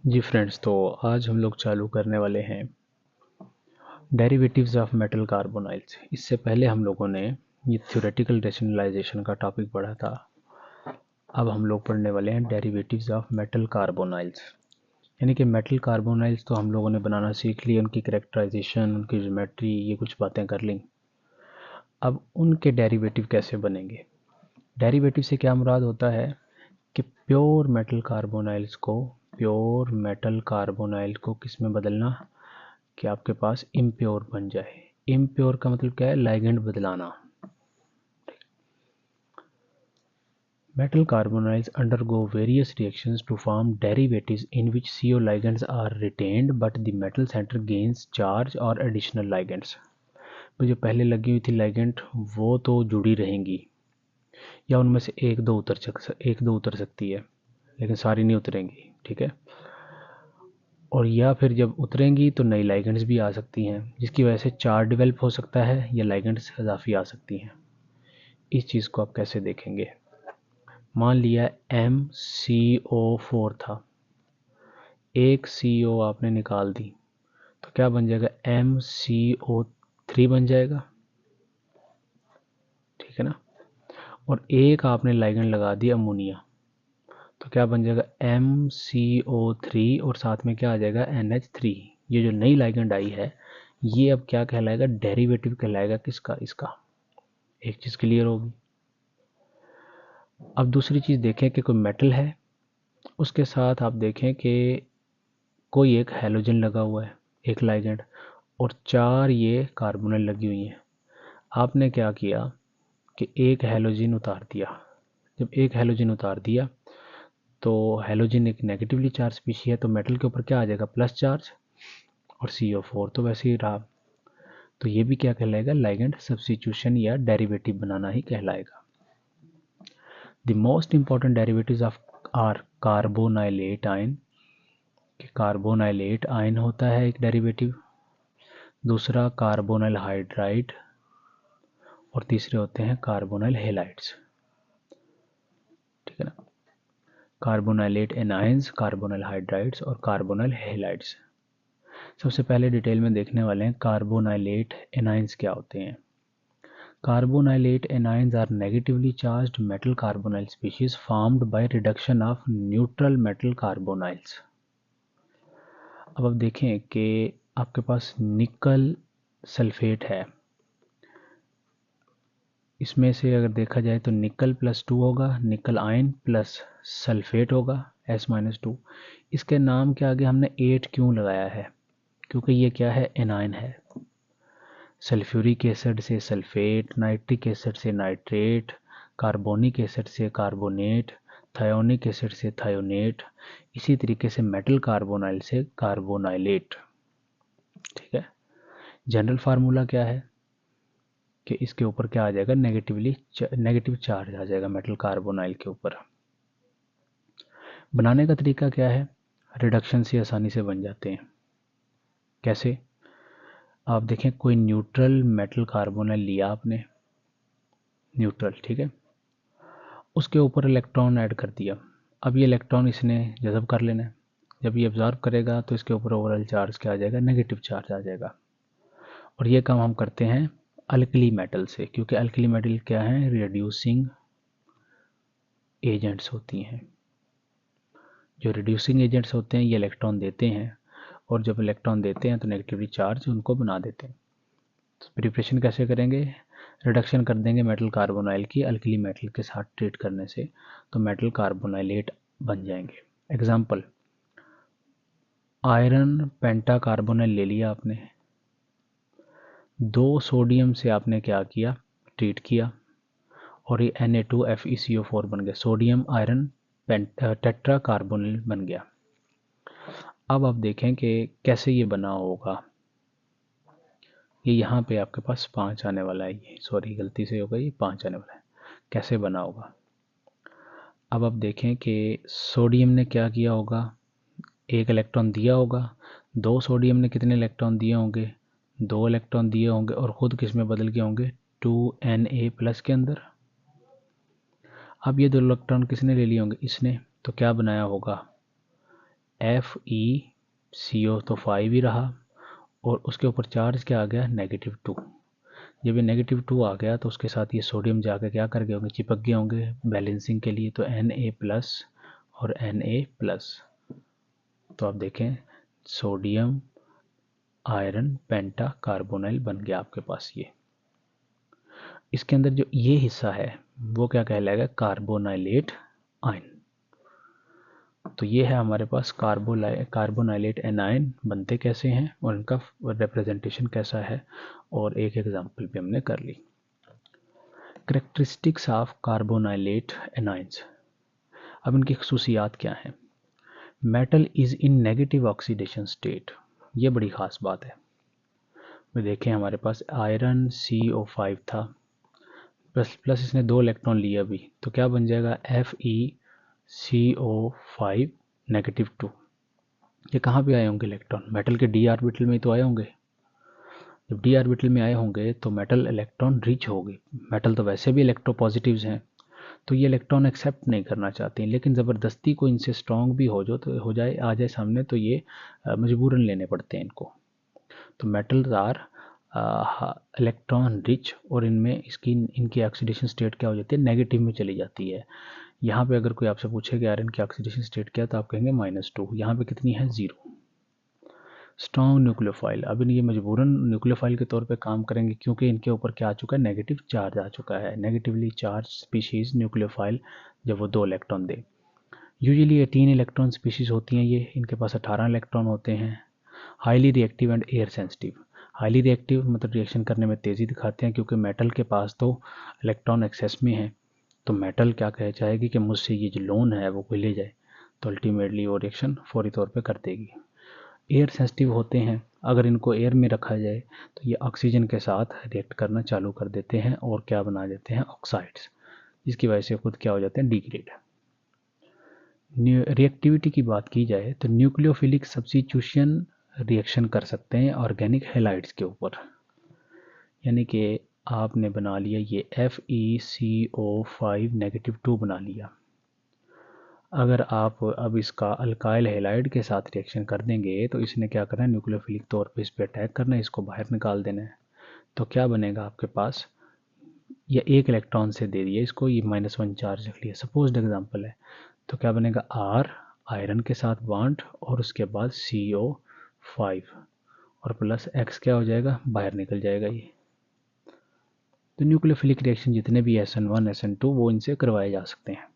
जी friends, तो आज हम लोग चालू करने वाले हैं डेरिवेटिव्स ऑफ मेटल कार्बोनाइल्स। इससे पहले हम लोगों ने ये थ्योरेटिकल रेशनलाइजेशन का टॉपिक पढ़ा था। अब हम लोग पढ़ने वाले हैं डेरिवेटिव्स ऑफ मेटल कार्बोनाइल्स। यानी कि मेटल कार्बोनाइल्स तो हम लोगों ने बनाना सीख लिया, उनकी कैरेक्टराइजेशन, उनकी ज्योमेट्री, ये कुछ बातें कर ली। अब उनके डेरिवेटिव कैसे बनेंगे। डेरिवेटिव से क्या मुराद होता है कि प्योर मेटल कार्बोनाइल को किस में बदलना कि आपके पास इम्प्योर बन जाए। इम्प्योर का मतलब क्या है, ligand बदलाना। Metal carbonyls undergo various reactions to form derivatives in which CO ligands are retained but the metal center gains charge or additional ligands। तो जो पहले लगी हुई थी लाइगेंड वो तो जुड़ी रहेंगी, या उनमें से एक दो उतर सकती है, लेकिन सारी नहीं उतरेंगी, ठीक है। और या फिर जब उतरेंगी तो नई लाइगेंड्स भी आ सकती हैं, जिसकी वजह से चार्ज डेवलप हो सकता है या लाइगेंड्स इजाफी आ सकती हैं। इस चीज़ को आप कैसे देखेंगे। मान लिया MCO4 था, एक CO आपने निकाल दी तो क्या बन जाएगा, MCO3 बन जाएगा, ठीक है ना। और एक आपने लाइगेंड लगा दी अमोनिया, तो क्या बन जाएगा, MCO3 और साथ में क्या आ जाएगा, NH3। ये जो नई लाइगेंड आई है ये अब क्या कहलाएगा, डेरिवेटिव कहलाएगा। किसका, इसका। एक चीज़ क्लियर होगी। अब दूसरी चीज़ देखें कि कोई मेटल है, उसके साथ आप देखें कि कोई एक हैलोजन लगा हुआ है, एक लाइगेंड, और चार ये कार्बोनिल लगी हुई हैं। आपने क्या किया कि एक हैलोजन उतार दिया। जब एक हैलोजन उतार दिया तो हैलोजन एक नेगेटिवली चार्ज स्पीशी है, तो मेटल के ऊपर क्या आ जाएगा, प्लस चार्ज, और CO4 तो वैसे ही रहा। तो ये भी क्या कहलाएगा, लाइगेंड सब्स्टिट्यूशन या डेरिवेटिव बनाना ही कहलाएगा। The most important derivatives of are carbonylate anion. Carbonylate anion होता है एक डेरिवेटिव, दूसरा कार्बोनाइल हाइड्राइड, और तीसरे होते हैं कार्बोनाइल हेलाइड्स, ठीक है ना। कार्बोनाइलेट एनाइंस, कार्बोनाइल हाइड्राइड्स और कार्बोनाइल हेलाइड्स। सबसे पहले डिटेल में देखने वाले हैं कार्बोनाइलेट एनाइंस क्या होते हैं। Carbonylate anions are negatively charged metal carbonyl species formed by reduction of neutral metal carbonyls। अब आप देखें कि आपके पास निकल सल्फेट है, इसमें से अगर देखा जाए तो निकल +2 होगा, निकल आयन प्लस सल्फेट होगा S-2। इसके नाम के आगे हमने 8 क्यों लगाया है, क्योंकि ये क्या है, एनायन है। सल्फ्यूरिक एसिड से सल्फेट, नाइट्रिक एसिड से नाइट्रेट, कार्बोनिक एसिड से कार्बोनेट, थायोनिक एसिड से थायोनेट, इसी तरीके से मेटल कार्बोनाइल से कार्बोनाइलेट, ठीक है। जनरल फार्मूला क्या है कि इसके ऊपर क्या आ जाएगा, नेगेटिव चार्ज आ जाएगा मेटल कार्बोनाइल के ऊपर। बनाने का तरीका क्या है, रिडक्शन से आसानी से बन जाते हैं। कैसे, आप देखें कोई न्यूट्रल मेटल कार्बोनाइल लिया आपने, न्यूट्रल, ठीक है, उसके ऊपर इलेक्ट्रॉन ऐड कर दिया। अब ये इलेक्ट्रॉन इसने जज़ब कर लेना है, जब ये ऑब्जॉर्व करेगा तो इसके ऊपर ओवरऑल चार्ज क्या आ जाएगा, नेगेटिव चार्ज आ जाएगा। और ये काम हम करते हैं अल्कली मेटल से, क्योंकि अल्कली मेटल क्या है, रिड्यूसिंग एजेंट्स होती हैं। जो रिड्यूसिंग एजेंट्स होते हैं ये इलेक्ट्रॉन देते हैं, और जब इलेक्ट्रॉन देते हैं तो नेगेटिवली चार्ज उनको बना देते हैं। तो प्रिपरेशन कैसे करेंगे, रिडक्शन कर देंगे मेटल कार्बोनाइल की अल्कली मेटल के साथ ट्रीट करने से, तो मेटल कार्बोनाइलेट बन जाएंगे। एग्जाम्पल, आयरन पेंटा कार्बोनाइल ले लिया आपने, 2 सोडियम से आपने क्या किया, ट्रीट किया, और ये Na2FeCO4 बन गया, सोडियम आयरन टेट्रा कार्बोनिल बन गया। अब आप देखें कि कैसे ये बना होगा। ये यहाँ पे आपके पास 5 आने वाला है, ये सॉरी गलती से होगा, ये 5 आने वाला है। कैसे बना होगा, अब आप देखें कि सोडियम ने क्या किया होगा, एक इलेक्ट्रॉन दिया होगा, 2 सोडियम ने कितने इलेक्ट्रॉन दिए होंगे, 2 इलेक्ट्रॉन दिए होंगे, और ख़ुद किस में बदल गए होंगे, 2Na+ के अंदर। अब ये 2 इलेक्ट्रॉन किसने ले लिए होंगे, इसने, तो क्या बनाया होगा, FeCO तो 5 ही रहा, और उसके ऊपर चार्ज क्या आ गया, -2। जब ये -2 आ गया तो उसके साथ ये सोडियम जाकर क्या कर गए होंगे, चिपक गए होंगे बैलेंसिंग के लिए, तो Na+ और Na+। तो आप देखें सोडियम आयरन पेंटा कार्बोनाइल बन गया आपके पास ये। इसके अंदर जो ये हिस्सा है वो क्या कहलाएगा, कार्बोनाइलेट आयन। तो ये है हमारे पास कार्बोनाइलेट एनायन बनते कैसे हैं और इनका रिप्रेजेंटेशन कैसा है, और एक एग्जांपल भी हमने कर ली। Characteristics of carbonylate anions. अब इनकी खसूसियात क्या हैं। Metal is in negative oxidation state, ये बड़ी खास बात है। मैं देखें हमारे पास आयरन CO5 था, प्लस इसने 2 इलेक्ट्रॉन लिए अभी, तो क्या बन जाएगा FeCO5 -2। ये कहाँ पे आए होंगे इलेक्ट्रॉन, मेटल के d ऑर्बिटल में तो आए होंगे। जब d ऑर्बिटल में आए होंगे तो मेटल इलेक्ट्रॉन रिच होगी। मेटल तो वैसे भी इलेक्ट्रोपॉजिटिव्स हैं, तो ये इलेक्ट्रॉन एक्सेप्ट नहीं करना चाहती, लेकिन ज़बरदस्ती को इनसे स्ट्रॉन्ग भी आ जाए सामने, तो ये मजबूरन लेने पड़ते हैं इनको। तो मेटल्स आर इलेक्ट्रॉन रिच, और इनमें इनकी ऑक्सीडेशन स्टेट क्या हो जाती है, नेगेटिव में चली जाती है। यहाँ पे अगर कोई आपसे पूछे कि आयरन की ऑक्सीडेशन स्टेट क्या है, तो आप कहेंगे -2। यहाँ पे कितनी है, 0। स्ट्रॉन्ग न्यूक्लियोफाइल, अब ये मजबूरन न्यूक्लियोफाइल के तौर पे काम करेंगे, क्योंकि इनके ऊपर क्या आ चुका है, नेगेटिव चार्ज आ चुका है। नेगेटिवली चार्ज स्पीशीज़ न्यूक्लियोफाइल जब वो 2 इलेक्ट्रॉन दे। यूजुअली 18 इलेक्ट्रॉन स्पीशीज़ होती हैं ये, इनके पास 18 इलेक्ट्रॉन होते हैं। Highly reactive and air sensitive. Highly reactive मतलब रिएक्शन करने में तेज़ी दिखाते हैं, क्योंकि मेटल के पास तो इलेक्ट्रॉन एक्सेस में है, तो मेटल क्या कह चाहेगी कि मुझसे ये जो लोन है वो कोई ले जाए, तो अल्टीमेटली वो रिएक्शन फौरी तौर पे कर देगी। एयर सेंसिटिव होते हैं, अगर इनको एयर में रखा जाए तो ये ऑक्सीजन के साथ रिएक्ट करना चालू कर देते हैं और क्या बना देते हैं, ऑक्साइड्स, जिसकी वजह से खुद क्या हो जाते हैं, डिग्रेड। रिएक्टिविटी की बात की जाए तो न्यूक्लियोफिलिक सब्स्टिट्यूशन रिएक्शन कर सकते हैं ऑर्गेनिक हैलाइड्स के ऊपर। यानी कि आपने बना लिया ये FeCO5 -2 बना लिया, अगर आप अब इसका अल्काइल हैलाइड के साथ रिएक्शन कर देंगे तो इसने क्या करना है, न्यूक्लियोफिलिक तौर पे इस पर अटैक करना है, इसको बाहर निकाल देना है। तो क्या बनेगा आपके पास, या 1 इलेक्ट्रॉन से दे दिया इसको, ये -1 चार्ज रख लिया, सपोज्ड एग्जांपल है। तो क्या बनेगा, R आयरन के साथ बॉन्ड और उसके बाद CO5 और प्लस X क्या हो जाएगा, बाहर निकल जाएगा ये। तो न्यूक्लियोफिलिक रिएक्शन जितने भी SN1 SN2 वो इनसे करवाए जा सकते हैं।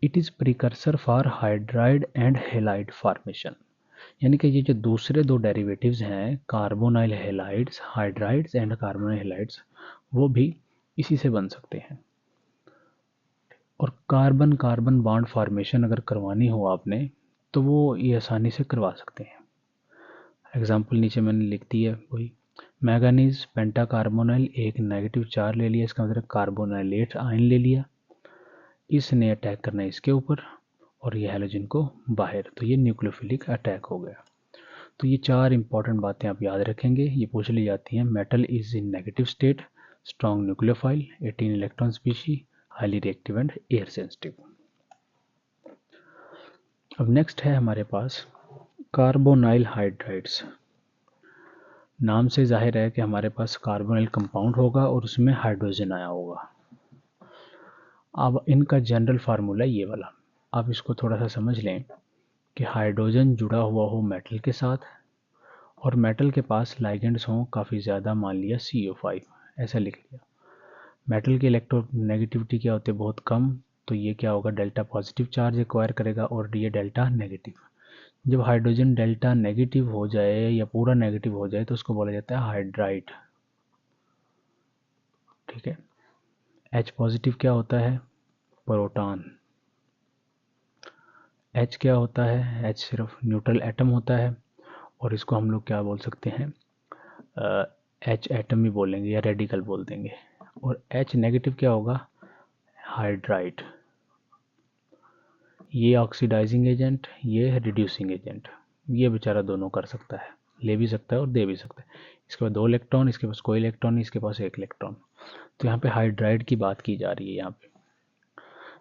It is precursor for hydride and halide formation. यानी कि ये जो दूसरे 2 डेरिवेटिव्स हैं, carbonyl halides, hydrides and carbonyl halides, वो भी इसी से बन सकते हैं। और कार्बन कार्बन बॉन्ड फॉर्मेशन अगर करवानी हो आपने, तो वो ये आसानी से करवा सकते हैं। एग्जाम्पल नीचे मैंने लिख दी है वही। मैंगनीज पेंटाकार्बोनाइल, एक नेगेटिव चार्ज ले लिया, इसका मतलब कार्बोनाइलेट आयन ले लिया, इसने अटैक करना है इसके ऊपर और ये हैलोजन को बाहर, तो ये न्यूक्लियोफिलिक अटैक हो गया। तो ये 4 इंपॉर्टेंट बातें आप याद रखेंगे, ये पूछ ली जाती हैं। Metal is in negative state, strong nucleophile, 18 electron species, highly reactive and air sensitive. अब नेक्स्ट है हमारे पास कार्बोनाइल हाइड्राइड्स। नाम से जाहिर है कि हमारे पास कार्बोनाइल कंपाउंड होगा और उसमें हाइड्रोजन आया होगा। अब इनका जनरल फार्मूला ये वाला, आप इसको थोड़ा सा समझ लें कि हाइड्रोजन जुड़ा हुआ हो मेटल के साथ, और मेटल के पास लाइगेंड्स हों काफ़ी ज़्यादा, मान लिया CO5, ऐसा लिख लिया। मेटल की इलेक्ट्रोनेगेटिविटी क्या होती है, बहुत कम, तो ये क्या होगा, डेल्टा पॉजिटिव चार्ज एक्वायर करेगा और ये डेल्टा नेगेटिव। जब हाइड्रोजन डेल्टा नेगेटिव हो जाए या पूरा नेगेटिव हो जाए तो उसको बोला जाता है हाइड्राइड। ठीक है। H पॉजिटिव क्या होता है, प्रोटॉन। H क्या होता है, H सिर्फ न्यूट्रल एटम होता है, और इसको हम लोग क्या बोल सकते हैं, H एटम ही बोलेंगे या रेडिकल बोल देंगे। और H नेगेटिव क्या होगा, हाइड्राइड। ये ऑक्सीडाइजिंग एजेंट, ये रिड्यूसिंग एजेंट, ये बेचारा दोनों कर सकता है, ले भी सकता है और दे भी सकता है। इसके पास 2 इलेक्ट्रॉन, इसके पास कोई इलेक्ट्रॉन नहीं, इसके पास 1 इलेक्ट्रॉन। तो यहाँ पे हाइड्राइड की बात की जा रही है यहाँ पे।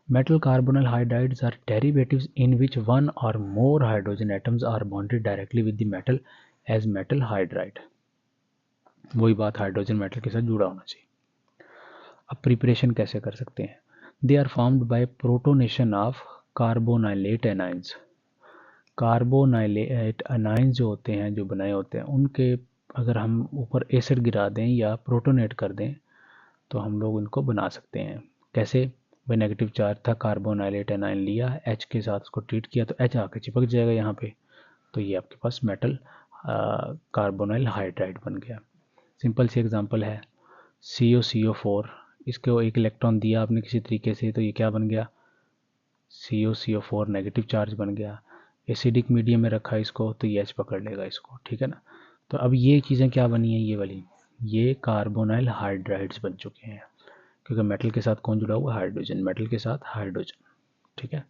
Metal carbonyl hydrides are derivatives in which one or more hydrogen atoms are bonded directly with the metal as metal hydride. वही बात, हाइड्रोजन मेटल के साथ जुड़ा होना चाहिए। अब प्रिपरेशन कैसे कर सकते हैं? They are formed by protonation of carbonylate anions. Carbonylate anions जो होते हैं, जो बनाए होते हैं, उनके अगर हम ऊपर एसिड गिरा दें या प्रोटोनेट कर दें तो हम लोग इनको बना सकते हैं। कैसे? भाई नेगेटिव चार्ज था, कार्बोनाइलेट एनाइन लिया, H के साथ उसको ट्रीट किया तो H आके चिपक जाएगा यहाँ पे, तो ये आपके पास मेटल कार्बोनाइल हाइड्राइड बन गया। सिंपल सी एग्जांपल है COCO4, इसको एक इलेक्ट्रॉन दिया आपने किसी तरीके से, तो ये क्या बन गया? COCO4 नेगेटिव चार्ज बन गया। एसिडिक मीडियम में रखा इसको तो ये H पकड़ लेगा इसको, ठीक है ना। तो अब ये चीज़ें क्या बनी है, ये वाली, ये कार्बोनाइल हाइड्राइड्स बन चुके हैं, क्योंकि मेटल के साथ कौन जुड़ा हुआ? हाइड्रोजन, मेटल के साथ हाइड्रोजन, ठीक है।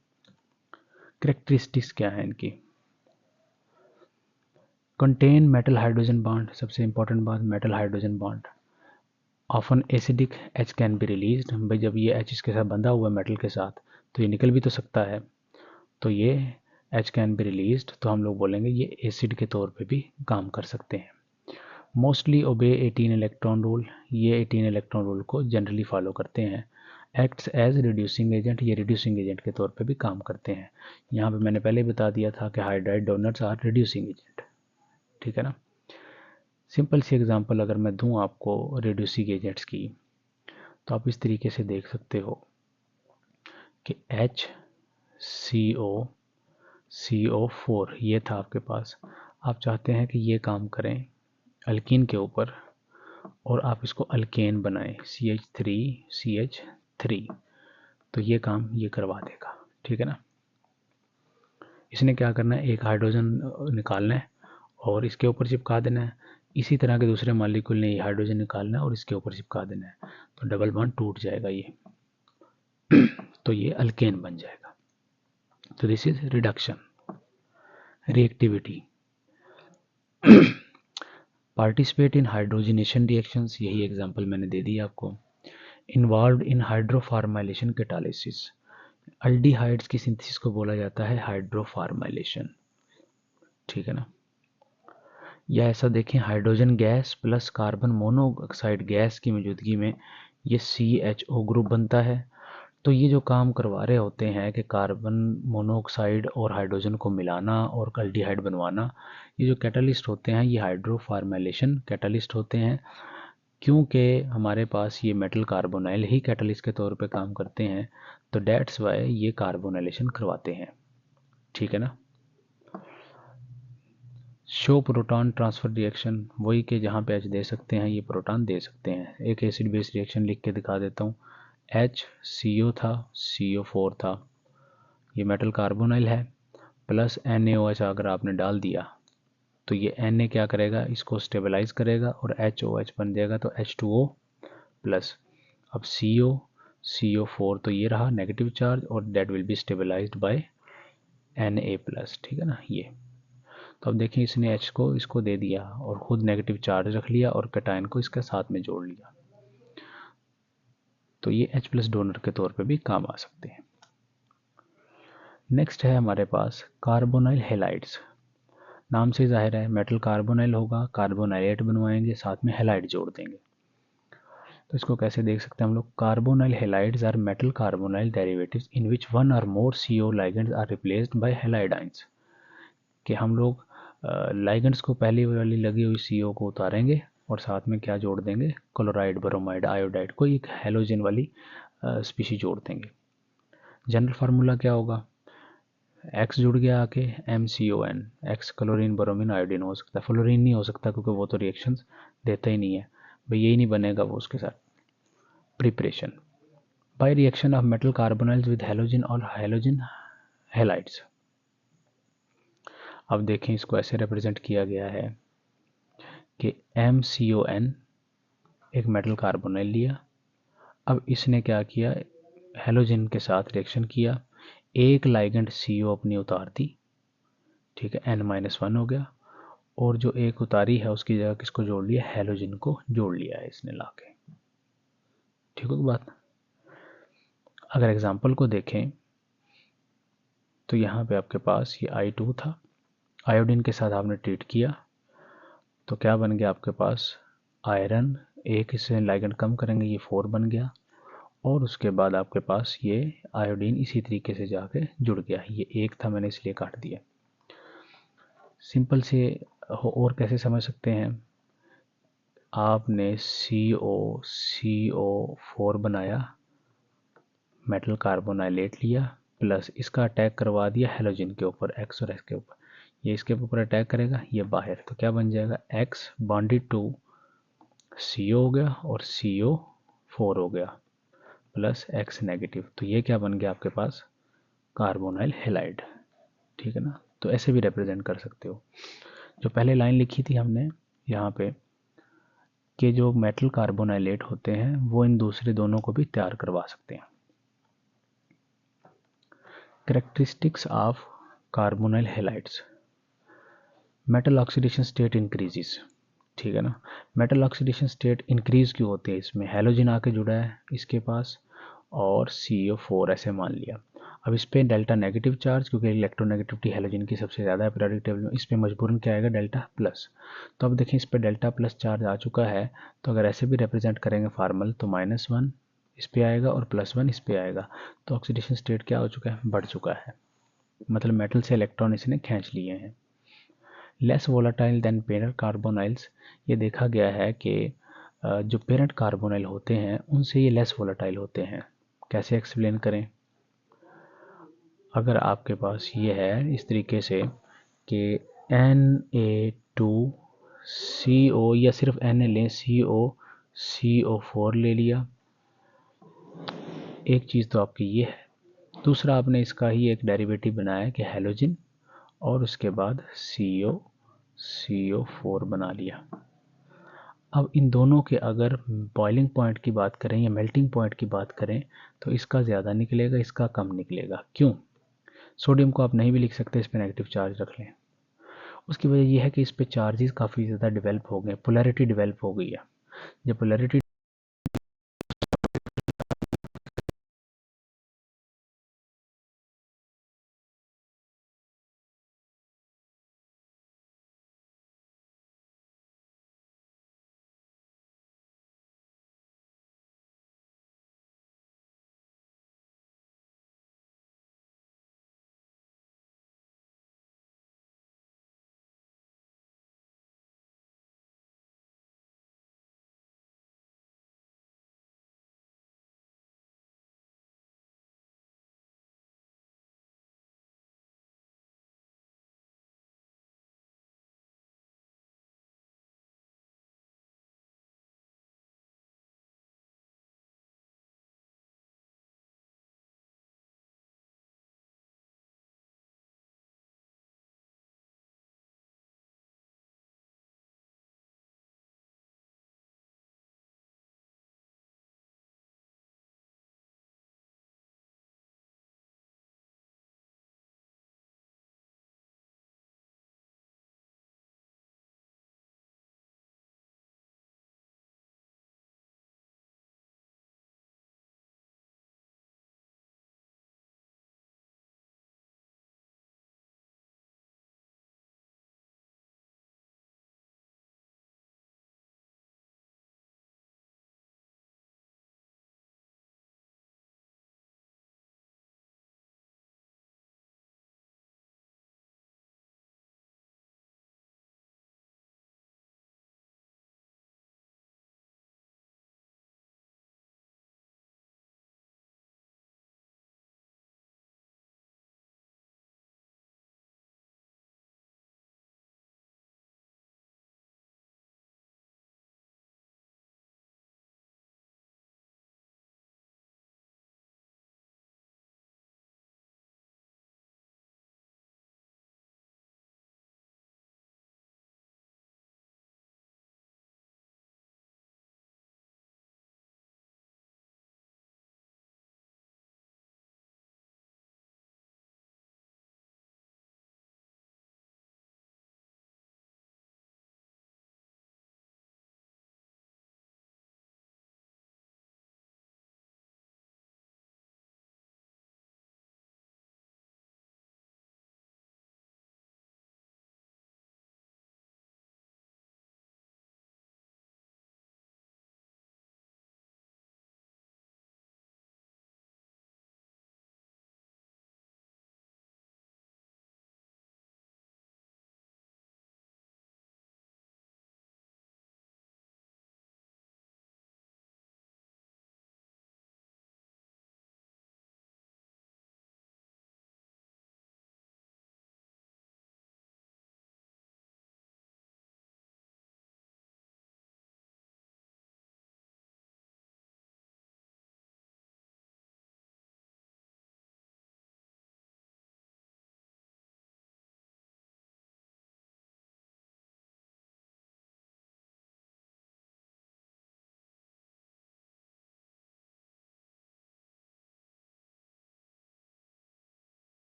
करेक्टरिस्टिक्स क्या है इनकी? कंटेन मेटल हाइड्रोजन बॉन्ड, सबसे इंपॉर्टेंट बात, metal hydrogen bond. Often acidic, H can be released, भाई जब ये H इसके साथ बंधा हुआ है मेटल के साथ तो ये निकल भी तो सकता है, तो ये H कैन बी रिलीज्ड, तो हम लोग बोलेंगे ये एसिड के तौर पे भी काम कर सकते हैं। मोस्टली ओबे 18 इलेक्ट्रॉन रूल, ये 18 इलेक्ट्रॉन रूल को जनरली फॉलो करते हैं। एक्ट्स एज रिड्यूसिंग एजेंट, ये रिड्यूसिंग एजेंट के तौर पे भी काम करते हैं। यहाँ पे मैंने पहले बता दिया था कि hydride donors are reducing agent, ठीक है ना। सिंपल सी एग्जांपल अगर मैं दूं आपको रिड्यूसिंग एजेंट्स की, तो आप इस तरीके से देख सकते हो कि HCO4 ये था आपके पास, आप चाहते हैं कि ये काम करें अल्कीन के ऊपर और आप इसको अल्केन बनाएं, CH3CH3, तो ये काम ये करवा देगा, ठीक है ना। इसने क्या करना है, एक हाइड्रोजन निकालना है और इसके ऊपर चिपका देना है, इसी तरह के दूसरे मॉलिक्यूल ने ये हाइड्रोजन निकालना है और इसके ऊपर चिपका देना है, तो डबल बॉन्ड टूट जाएगा ये तो ये अल्केन बन जाएगा। तो this is reduction. Reactivity, participate in hydrogenation reactions, यही एग्जांपल मैंने दे दी आपको। Involve in hydroformylation catalysis, aldehydes की सिंथेसिस को बोला जाता है हाइड्रोफॉर्माइलेशन, ठीक है ना। या ऐसा देखें, hydrogen gas plus carbon monoxide gas की मौजूदगी में ये CHO ग्रुप बनता है, तो ये जो काम करवा रहे होते हैं कि कार्बन मोनोऑक्साइड और हाइड्रोजन को मिलाना और अल्डिहाइड बनवाना, ये जो कैटालिस्ट होते हैं ये हाइड्रोफॉर्माइलेशन कैटालिस्ट होते हैं, क्योंकि हमारे पास ये मेटल कार्बोनाइल ही कैटालिस्ट के तौर पे काम करते हैं, तो डेट्स वाई ये कार्बोनाइलेशन करवाते हैं, ठीक है ना। शो प्रोटॉन ट्रांसफर रिएक्शन, वही के जहाँ पे H दे सकते हैं ये प्रोटॉन दे सकते हैं। एक एसिड बेस रिएक्शन लिख के दिखा देता हूँ, HCO था, CO4 था, ये मेटल कार्बोनाइल है, प्लस NaOH अगर आपने डाल दिया तो ये Na क्या करेगा, इसको स्टेबलाइज करेगा और HOH बन जाएगा, तो H2O प्लस। अब CO4 तो ये रहा नेगेटिव चार्ज और that will be stabilized by Na plus, ठीक है ना ये। तो अब देखें इसने H को इसको दे दिया और खुद नेगेटिव चार्ज रख लिया और कैटायन को इसके साथ में जोड़ लिया, तो ये H प्लस डोनर के तौर पे भी काम आ सकते हैं। नेक्स्ट है हमारे पास कार्बोनाइल हेलाइड्स, नाम से जाहिर है मेटल कार्बोनाइल होगा, कार्बोनाइलेट बनवाएंगे, साथ में हेलाइड जोड़ देंगे, तो इसको कैसे देख सकते हैं हम लोग, carbonyl halides are metal carbonyl derivatives in which one or more CO ligands are replaced by halide ions, कि हम लोग लाइगेंड्स को पहली वाली लगी हुई CO को उतारेंगे और साथ में क्या जोड़ देंगे, क्लोराइड, ब्रोमाइड, आयोडाइड को एक हेलोजन वाली स्पीशी जोड़ देंगे। जनरल फार्मूला क्या होगा, X जुड़ गया आके MCON, X chlorine bromine iodine हो सकता है, फ्लोरीन नहीं हो सकता क्योंकि वो तो रिएक्शंस देता ही नहीं है, भाई यही नहीं बनेगा वो उसके साथ। Preparation by reaction of metal carbonyls with halogen और हेलोजन हेलाइड्स। अब देखें इसको ऐसे रिप्रेजेंट किया गया है कि MCON एक मेटल कार्बोनाइल लिया, अब इसने क्या किया, हेलोजन के साथ रिएक्शन किया, एक लाइगेंड CO अपनी उतार दी, ठीक है, N-1 हो गया, और जो एक उतारी है उसकी जगह किसको जोड़ लिया, हेलोजन को जोड़ लिया है इसने लाके, ठीक हो बात। अगर एग्जाम्पल को देखें तो यहाँ पे आपके पास ये I2 था, आयोडीन के साथ आपने ट्रीट किया तो क्या बन गया आपके पास आयरन, एक इससे लाइगेंड कम करेंगे ये 4 बन गया, और उसके बाद आपके पास ये आयोडीन इसी तरीके से जाके जुड़ गया। ये एक था, मैंने इसलिए काट दिया। सिंपल से और कैसे समझ सकते हैं, आपने CO4 बनाया, मेटल कार्बोनाइलेट लिया, प्लस इसका अटैक करवा दिया हेलोजन के ऊपर, X और X के ऊपर, ये इसके ऊपर अटैक करेगा, ये बाहर, तो क्या बन जाएगा X बॉन्डेड टू CO हो गया और CO4 हो गया प्लस X नेगेटिव, तो ये क्या बन गया आपके पास कार्बोनाइल हेलाइड। ठीक है ना, तो ऐसे भी रिप्रेजेंट कर सकते हो। जो पहले लाइन लिखी थी हमने यहाँ पे कि जो मेटल कार्बोनाइलेट होते हैं वो इन दूसरे दोनों को भी तैयार करवा सकते हैं। Characteristics of carbonyl halides, metal oxidation state increases. ठीक है ना, मेटल ऑक्सीडेशन स्टेट इंक्रीज क्यों होती है, इसमें हेलोजन आके जुड़ा है इसके पास और CO4 ऐसे मान लिया। अब इस पर डेल्टा नेगेटिव चार्ज, क्योंकि इलेक्ट्रोनेगेटिविटी हेलोजन की सबसे ज़्यादा है पीरियोडिक टेबल में, इस पर मजबूरन क्या आएगा डेल्टा प्लस। तो अब देखें इस पर डेल्टा प्लस चार्ज आ चुका है, तो अगर ऐसे भी रिप्रेजेंट करेंगे फार्मल तो -1 इस पर आएगा और +1 इस पर आएगा, तो ऑक्सीडेशन स्टेट क्या हो चुका है, बढ़ चुका है, मतलब मेटल से इलेक्ट्रॉन इसने खींच लिए हैं। Less volatile than parent carbonyls, ये देखा गया है कि जो पेरेंट कार्बोनाइल होते हैं उनसे ये लेस वोलाटाइल होते हैं। कैसे एक्सप्लेन करें, अगर आपके पास ये है इस तरीके से कि Na2CO या सिर्फ Na लें, CO4 ले लिया, एक चीज़ तो आपकी ये है, दूसरा आपने इसका ही एक डेरिवेटिव बनाया कि हेलोजन और उसके बाद CO4 बना लिया। अब इन दोनों के अगर बॉइलिंग पॉइंट की बात करें या मेल्टिंग पॉइंट की बात करें तो इसका ज़्यादा निकलेगा, इसका कम निकलेगा। क्यों, सोडियम को आप नहीं भी लिख सकते, इस पर नेगेटिव चार्ज रख लें। उसकी वजह यह है कि इस पे चार्जेस काफ़ी ज़्यादा डेवलप हो गए, पोलैरिटी डेवलप हो गई है। जब पोलैरिटी